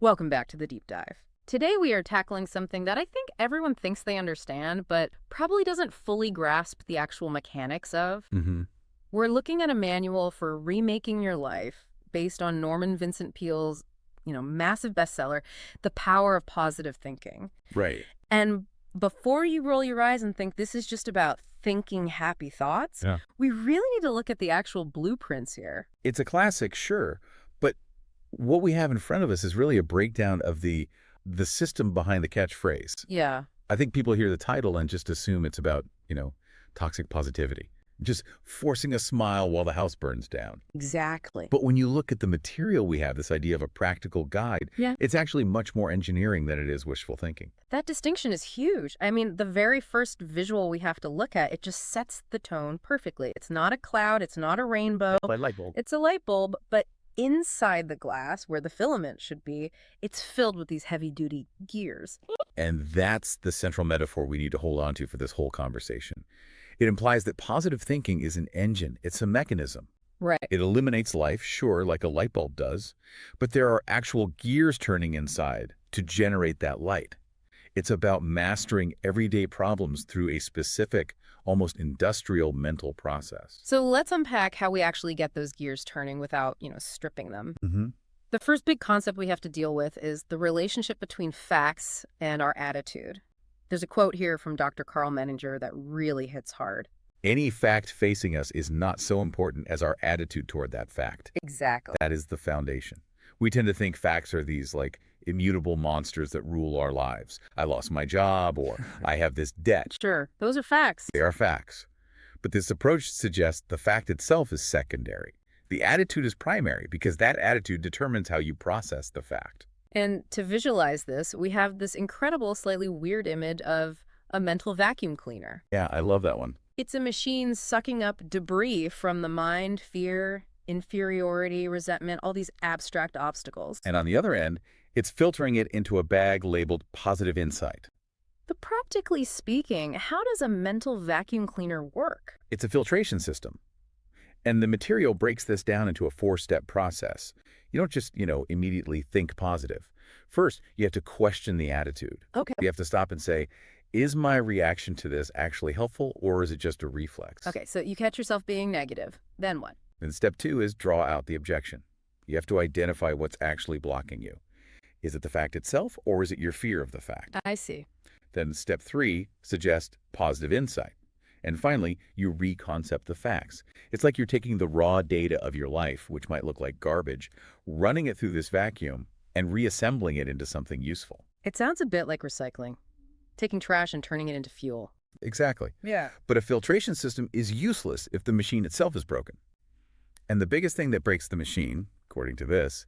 Welcome back to the deep dive. Today we are tackling something that I think everyone thinks they understand, but probably doesn't fully grasp the actual mechanics of. Hmm. We're looking at a manual for remaking your life based on Norman Vincent Peale's, massive bestseller, The Power of Positive Thinking. Right. And before you roll your eyes and think this is just about thinking happy thoughts, Yeah. we really need to look at the actual blueprints here. It's a classic, sure, but what we have in front of us is really a breakdown of the system behind the catchphrase. Yeah. I think people hear the title and just assume it's about, toxic positivity, just forcing a smile while the house burns down. Exactly. But when you look at the material we have, this idea of a practical guide, Yeah. it's actually much more engineering than it is wishful thinking. That distinction is huge. I mean, the very first visual we have to look at, it just sets the tone perfectly. It's not a cloud, it's not a rainbow, Like light bulb. it's a light bulb, but inside the glass, where the filament should be, it's filled with these heavy-duty gears. And that's the central metaphor we need to hold on to for this whole conversation. It implies that positive thinking is an engine. It's a mechanism. Right. It illuminates life, sure, like a light bulb does, but there are actual gears turning inside to generate that light. It's about mastering everyday problems through a specific, almost industrial mental process. So let's unpack how we actually get those gears turning without, stripping them. Mm-hmm. The first big concept we have to deal with is the relationship between facts and our attitude. There's a quote here from Dr. Carl Menninger that really hits hard. Any fact facing us is not so important as our attitude toward that fact. Exactly. That is the foundation. We tend to think facts are these, immutable monsters that rule our lives. I lost my job, or I have this debt. Sure, those are facts. They are facts. But this approach suggests the fact itself is secondary. The attitude is primary because that attitude determines how you process the fact. And to visualize this, we have this incredible, slightly weird image of a mental vacuum cleaner. Yeah, I love that one. It's a machine sucking up debris from the mind, fear, inferiority, resentment, all these abstract obstacles. And on the other end, it's filtering it into a bag labeled positive insight. But practically speaking, how does a mental vacuum cleaner work? It's a filtration system. And the material breaks this down into a four-step process. You don't just, immediately think positive. First, you have to question the attitude. Okay. You have to stop and say, is my reaction to this actually helpful, or is it just a reflex? Okay, so you catch yourself being negative. Then what? Then step two is draw out the objection. You have to identify what's actually blocking you. Is it the fact itself, or is it your fear of the fact? I see. Then step three, suggest positive insight. And finally, you reconcept the facts. It's like you're taking the raw data of your life, which might look like garbage, running it through this vacuum, and reassembling it into something useful. It sounds a bit like recycling, taking trash and turning it into fuel. Exactly. Yeah. But a filtration system is useless if the machine itself is broken. And the biggest thing that breaks the machine, according to this,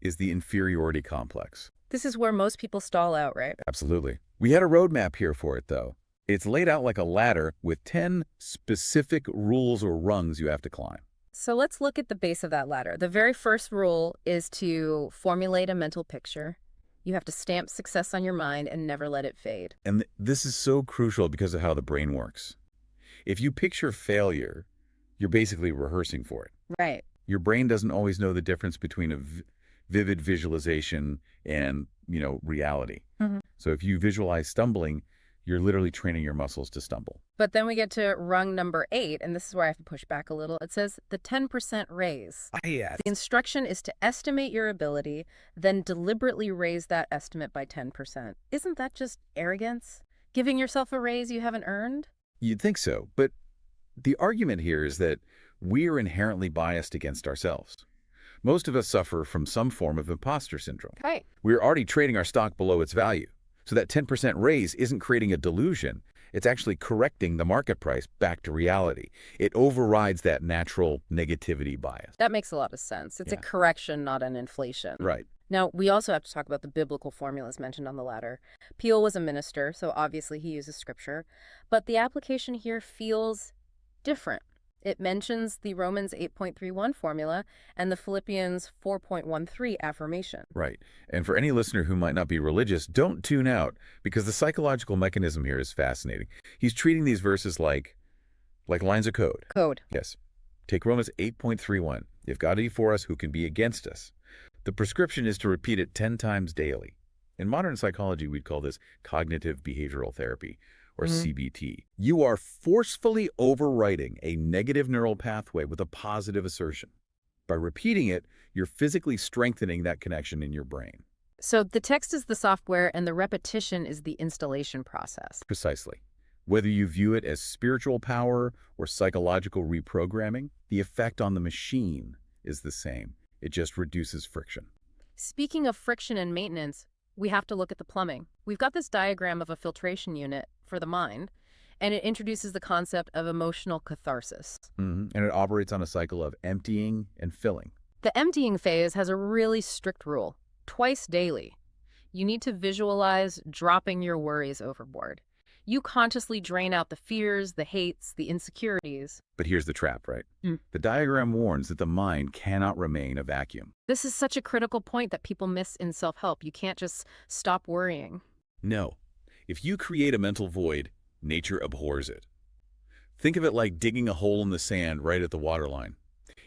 is the inferiority complex. This is where most people stall out, right? Absolutely. We had a roadmap here for it, though. It's laid out like a ladder with 10 specific rules or rungs you have to climb. So let's look at the base of that ladder. The very first rule is to formulate a mental picture. You have to stamp success on your mind and never let it fade. And this is so crucial because of how the brain works. If you picture failure, you're basically rehearsing for it. Right. Your brain doesn't always know the difference between a vivid visualization and, reality. Mhm. So if you visualize stumbling, you're literally training your muscles to stumble. But then we get to rung number 8, and this is where I have to push back a little. It says the 10% raise. Yeah. The instruction is to estimate your ability, then deliberately raise that estimate by 10%. Isn't that just arrogance? Giving yourself a raise you haven't earned? You'd think so, but the argument here is that we are inherently biased against ourselves. Most of us suffer from some form of imposter syndrome. Right. We're already trading our stock below its value. So that 10% raise isn't creating a delusion. It's actually correcting the market price back to reality. It overrides that natural negativity bias. That makes a lot of sense. It's a Yeah. correction, not an inflation. Right. Now, we also have to talk about the biblical formulas mentioned on the ladder. Peale was a minister, so obviously he uses scripture. But the application here feels different. It mentions the Romans 8.31 formula and the Philippians 4.13 affirmation. Right. And for any listener who might not be religious, don't tune out, because the psychological mechanism here is fascinating. He's treating these verses like lines of code. Code. Yes. Take Romans 8.31. If God be for us, who can be against us? The prescription is to repeat it 10 times daily. In modern psychology, we'd call this cognitive behavioral therapy, or CBT. You are forcefully overwriting a negative neural pathway with a positive assertion. By repeating it, you're physically strengthening that connection in your brain. So the text is the software and the repetition is the installation process. Precisely. Whether you view it as spiritual power or psychological reprogramming, the effect on the machine is the same. It just reduces friction. Speaking of friction and maintenance, we have to look at the plumbing. We've got this diagram of a filtration unit for the mind, and it introduces the concept of emotional catharsis. And it operates on a cycle of emptying and filling. The emptying phase has a really strict rule. Twice daily, you need to visualize dropping your worries overboard. You consciously drain out the fears, the hates, the insecurities. But here's the trap, right? The diagram warns that the mind cannot remain a vacuum. This is such a critical point that people miss in self-help. You can't just stop worrying. No. If you create a mental void, nature abhors it. Think of it like digging a hole in the sand right at the waterline.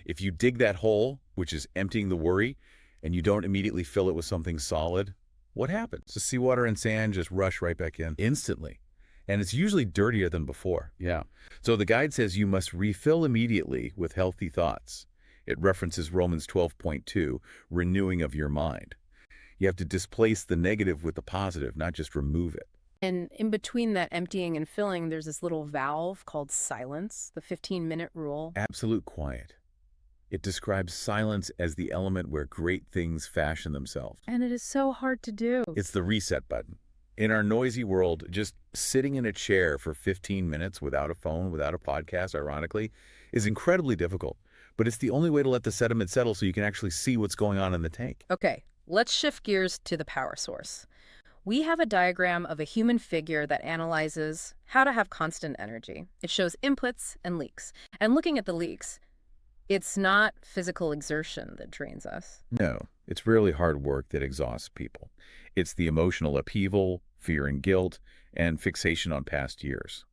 If you dig that hole, which is emptying the worry, and you don't immediately fill it with something solid, what happens? The seawater and sand just rush right back in instantly. And it's usually dirtier than before. Yeah. So the guide says you must refill immediately with healthy thoughts. It references Romans 12.2, renewing of your mind. You have to displace the negative with the positive, not just remove it. And in between that emptying and filling, there's this little valve called silence, the 15-minute rule. Absolute quiet. It describes silence as the element where great things fashion themselves. And it is so hard to do. It's the reset button. In our noisy world, just sitting in a chair for 15 minutes without a phone, without a podcast, ironically, is incredibly difficult. But it's the only way to let the sediment settle so you can actually see what's going on in the tank. Okay, let's shift gears to the power source. We have a diagram of a human figure that analyzes how to have constant energy. It shows inputs and leaks. And looking at the leaks, it's not physical exertion that drains us. No, it's really hard work that exhausts people. It's the emotional upheaval, fear and guilt, and fixation on past years.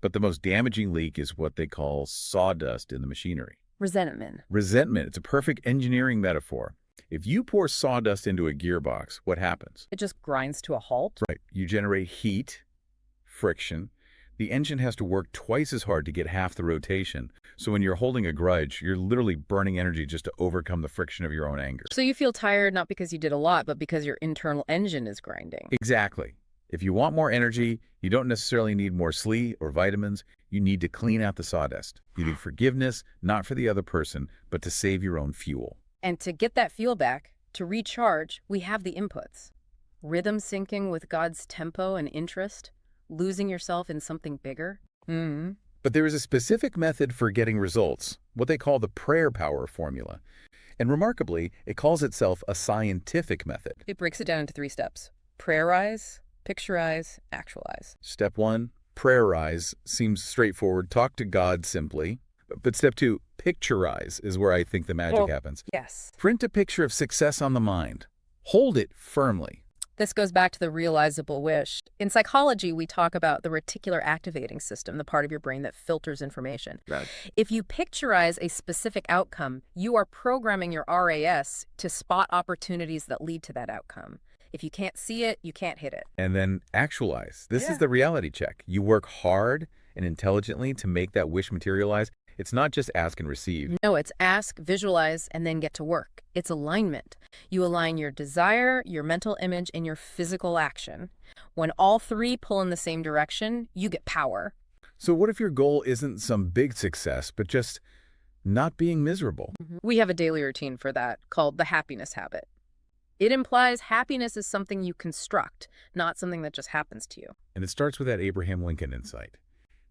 But the most damaging leak is what they call sawdust in the machinery. Resentment. Resentment. It's a perfect engineering metaphor. If you pour sawdust into a gearbox, what happens? It just grinds to a halt. Right. You generate heat, friction. The engine has to work twice as hard to get half the rotation. So when you're holding a grudge, you're literally burning energy just to overcome the friction of your own anger. So you feel tired not because you did a lot, but because your internal engine is grinding. Exactly. If you want more energy, you don't necessarily need more sleep or vitamins. You need to clean out the sawdust. You need forgiveness, not for the other person, but to save your own fuel. And to get that fuel back, to recharge, we have the inputs. Rhythm syncing with God's tempo and interest, losing yourself in something bigger. But there is a specific method for getting results, what they call the prayer power formula. And remarkably, it calls itself a scientific method. It breaks it down into 3 steps. Prayerize, picturize, actualize. Step 1, prayerize, seems straightforward. Talk to God simply. But step 2, picturize is where I think the magic happens. Yes. Print a picture of success on the mind. Hold it firmly. This goes back to the realizable wish. In psychology, we talk about the reticular activating system, the part of your brain that filters information. Right. If you picturize a specific outcome, you are programming your RAS to spot opportunities that lead to that outcome. If you can't see it, you can't hit it. And then actualize. This is the reality check. You work hard and intelligently to make that wish materialize. It's not just ask and receive. No, it's ask, visualize, and then get to work. It's alignment. You align your desire, your mental image, and your physical action. When all 3 pull in the same direction, you get power. So what if your goal isn't some big success, but just not being miserable? We have a daily routine for that called the happiness habit. It implies happiness is something you construct, not something that just happens to you. And it starts with that Abraham Lincoln insight.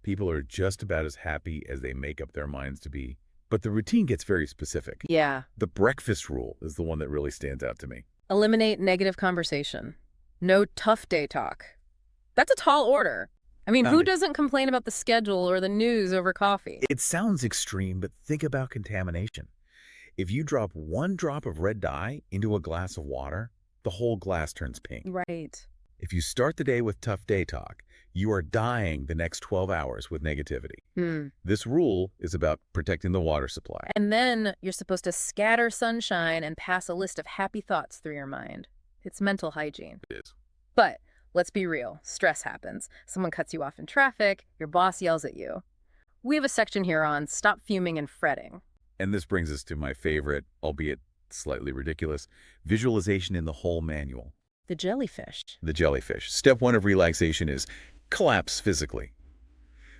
People are just about as happy as they make up their minds to be. But the routine gets very specific. Yeah. The breakfast rule is the one that really stands out to me. Eliminate negative conversation. No tough day talk. That's a tall order. I mean, who doesn't complain about the schedule or the news over coffee? It sounds extreme, but think about contamination. If you drop 1 drop of red dye into a glass of water, the whole glass turns pink. Right. If you start the day with tough day talk, you are dying the next 12 hours with negativity. Hmm. This rule is about protecting the water supply. And then you're supposed to scatter sunshine and pass a list of happy thoughts through your mind. It's mental hygiene. It is. But let's be real, stress happens. Someone cuts you off in traffic, your boss yells at you. We have a section here on stop fuming and fretting. And this brings us to my favorite, albeit slightly ridiculous, visualization in the whole manual. The jellyfish. The jellyfish. Step 1 of relaxation is collapse physically.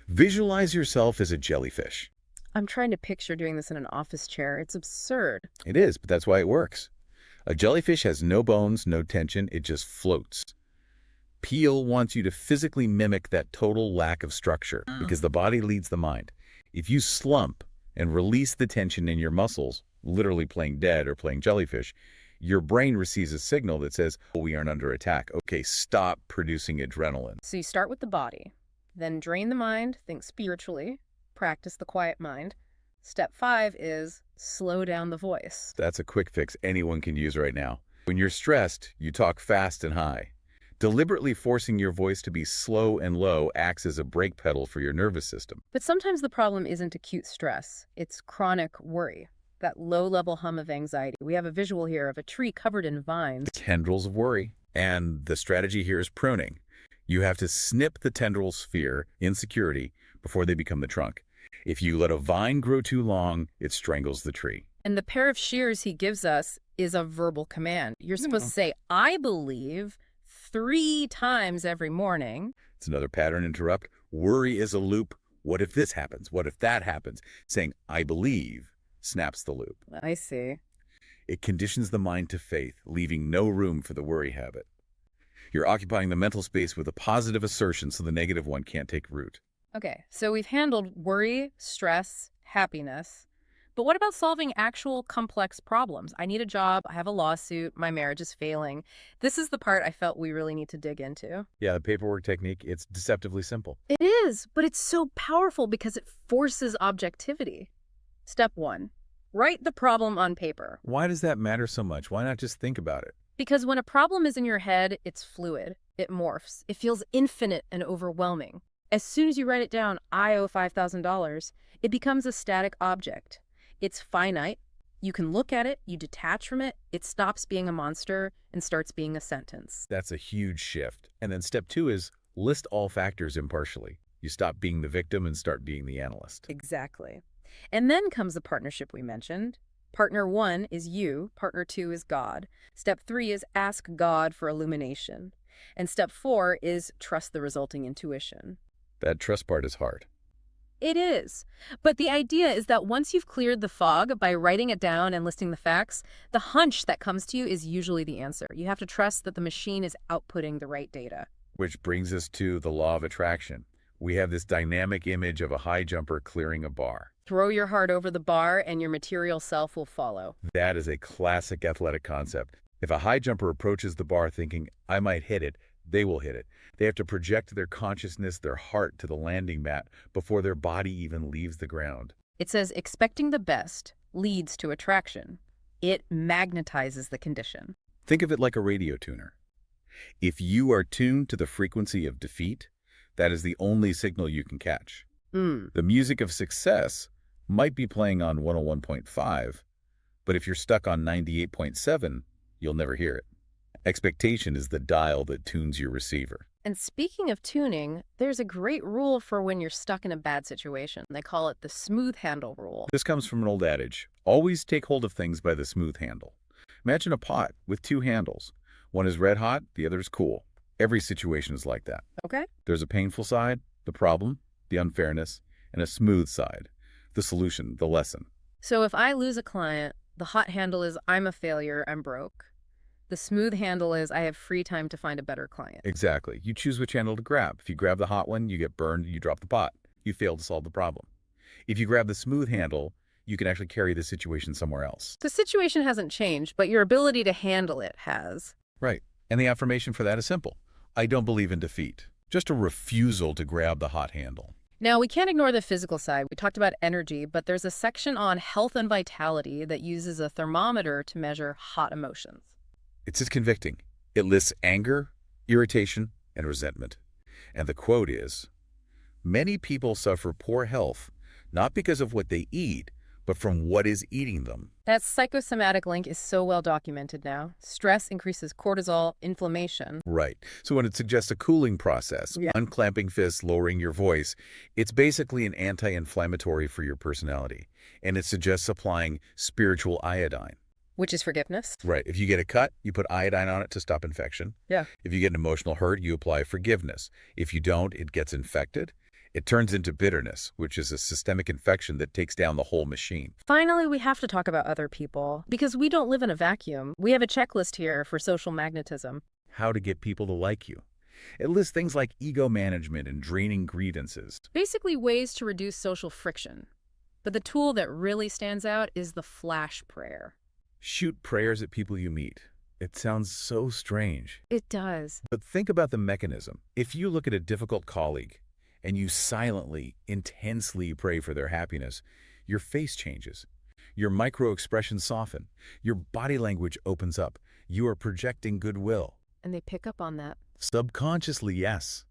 Visualize yourself as a jellyfish. I'm trying to picture doing this in an office chair. It's absurd. It is, but that's why it works. A jellyfish has no bones, no tension, it just floats. Peale wants you to physically mimic that total lack of structure because the body leads the mind. If you slump and release the tension in your muscles, literally playing dead or playing jellyfish, your brain receives a signal that says, oh, we aren't under attack. Okay, stop producing adrenaline. So you start with the body, then drain the mind, think spiritually, practice the quiet mind. Step 5 is slow down the voice. That's a quick fix anyone can use right now. When you're stressed, you talk fast and high. Deliberately forcing your voice to be slow and low acts as a brake pedal for your nervous system. But sometimes the problem isn't acute stress. It's chronic worry, that low-level hum of anxiety. We have a visual here of a tree covered in vines. The tendrils of worry. And the strategy here is pruning. You have to snip the tendrils, fear, insecurity, before they become the trunk. If you let a vine grow too long, it strangles the tree. And the pair of shears he gives us is a verbal command. You're supposed to say, I believe, 3 times every morning. It's another pattern interrupt. Worry is a loop. What if this happens? What if that happens? Saying, I believe, snaps the loop. I see. It conditions the mind to faith, leaving no room for the worry habit. You're occupying the mental space with a positive assertion so the negative one can't take root. Okay, so we've handled worry, stress, happiness. But what about solving actual complex problems? I need a job, I have a lawsuit, my marriage is failing. This is the part I felt we really need to dig into. Yeah, the paperwork technique, it's deceptively simple. It is, but it's so powerful because it forces objectivity. Step 1, write the problem on paper. Why does that matter so much? Why not just think about it? Because when a problem is in your head, it's fluid, it morphs, it feels infinite and overwhelming. As soon as you write it down, I owe $5,000, it becomes a static object. It's finite. You can look at it, you detach from it, it stops being a monster and starts being a sentence. That's a huge shift. And then step 2 is list all factors impartially. You stop being the victim and start being the analyst. Exactly. And then comes the partnership we mentioned. Partner 1 is you, partner 2 is God. Step 3 is ask God for illumination. And step 4 is trust the resulting intuition. That trust part is hard. It is. But the idea is that once you've cleared the fog by writing it down and listing the facts, the hunch that comes to you is usually the answer. You have to trust that the machine is outputting the right data. Which brings us to the law of attraction. We have this dynamic image of a high jumper clearing a bar. Throw your heart over the bar and your material self will follow. That is a classic athletic concept. If a high jumper approaches the bar thinking, I might hit it, they will hit it. They have to project their consciousness, their heart to the landing mat before their body even leaves the ground. It says expecting the best leads to attraction. It magnetizes the condition. Think of it like a radio tuner. If you are tuned to the frequency of defeat, that is the only signal you can catch. The music of success might be playing on 101.5, but if you're stuck on 98.7, you'll never hear it. Expectation is the dial that tunes your receiver. And speaking of tuning, there's a great rule for when you're stuck in a bad situation. They call it the smooth handle rule. This comes from an old adage. Always take hold of things by the smooth handle. Imagine a pot with 2 handles. One is red hot, the other is cool. Every situation is like that. Okay? There's a painful side, the problem, the unfairness, and a smooth side, the solution, the lesson. So if I lose a client, the hot handle is I'm a failure, I'm broke. The smooth handle is I have free time to find a better client. Exactly. You choose which handle to grab. If you grab the hot one, you get burned, you drop the pot. You fail to solve the problem. If you grab the smooth handle, you can actually carry the situation somewhere else. The situation hasn't changed, but your ability to handle it has. Right. And the affirmation for that is simple. I don't believe in defeat. Just a refusal to grab the hot handle. Now, we can't ignore the physical side. We talked about energy, but there's a section on health and vitality that uses a thermometer to measure hot emotions. It's as convicting. It lists anger, irritation, and resentment. And the quote is, "Many people suffer poor health, not because of what they eat, but from what is eating them." That psychosomatic link is so well documented now. Stress increases cortisol, inflammation. Right. So when it suggests a cooling process, Yeah. unclamping fists, lowering your voice, it's basically an anti-inflammatory for your personality. And it suggests applying spiritual iodine. Which is forgiveness. Right. If you get a cut, you put iodine on it to stop infection. Yeah. If you get an emotional hurt, you apply forgiveness. If you don't, it gets infected. It turns into bitterness, which is a systemic infection that takes down the whole machine. Finally, we have to talk about other people, because we don't live in a vacuum. We have a checklist here for social magnetism. How to get people to like you. It lists things like ego management and draining grievances. Basically, ways to reduce social friction. But the tool that really stands out is the flash prayer. Shoot prayers at people you meet. It sounds so strange. It does. But think about the mechanism. If you look at a difficult colleague and you silently, intensely pray for their happiness, your face changes. Your micro-expressions soften. Your body language opens up. You are projecting goodwill. And they pick up on that. Subconsciously, yes.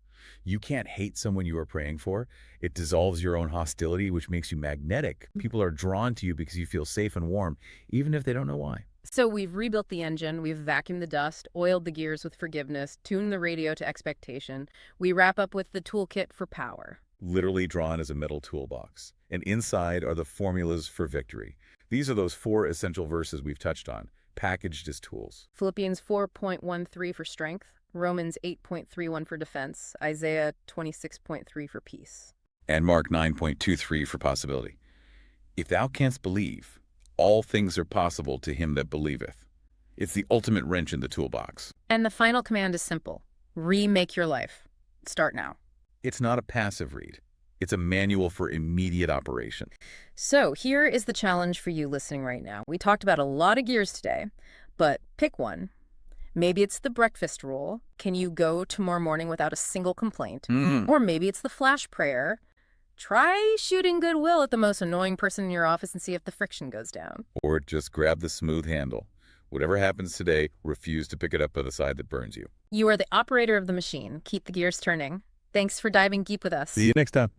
You can't hate someone you are praying for. It dissolves your own hostility, which makes you magnetic. People are drawn to you because you feel safe and warm, even if they don't know why. So we've rebuilt the engine, we've vacuumed the dust, oiled the gears with forgiveness, tuned the radio to expectation. We wrap up with the toolkit for power. Literally drawn as a metal toolbox. And inside are the formulas for victory. These are those 4 essential verses we've touched on, packaged as tools. Philippians 4.13 for strength, Romans 8.31 for defense, Isaiah 26.3 for peace. And Mark 9.23 for possibility. If thou canst believe, all things are possible to him that believeth. It's the ultimate wrench in the toolbox. And the final command is simple. Remake your life. Start now. It's not a passive read. It's a manual for immediate operation. So here is the challenge for you listening right now. We talked about a lot of gears today, but pick one. Maybe it's the breakfast rule. Can you go tomorrow morning without a single complaint? Or maybe it's the flash prayer. Try shooting goodwill at the most annoying person in your office and see if the friction goes down. Or just grab the smooth handle. Whatever happens today, refuse to pick it up by the side that burns you. You are the operator of the machine. Keep the gears turning. Thanks for diving deep with us. See you next time.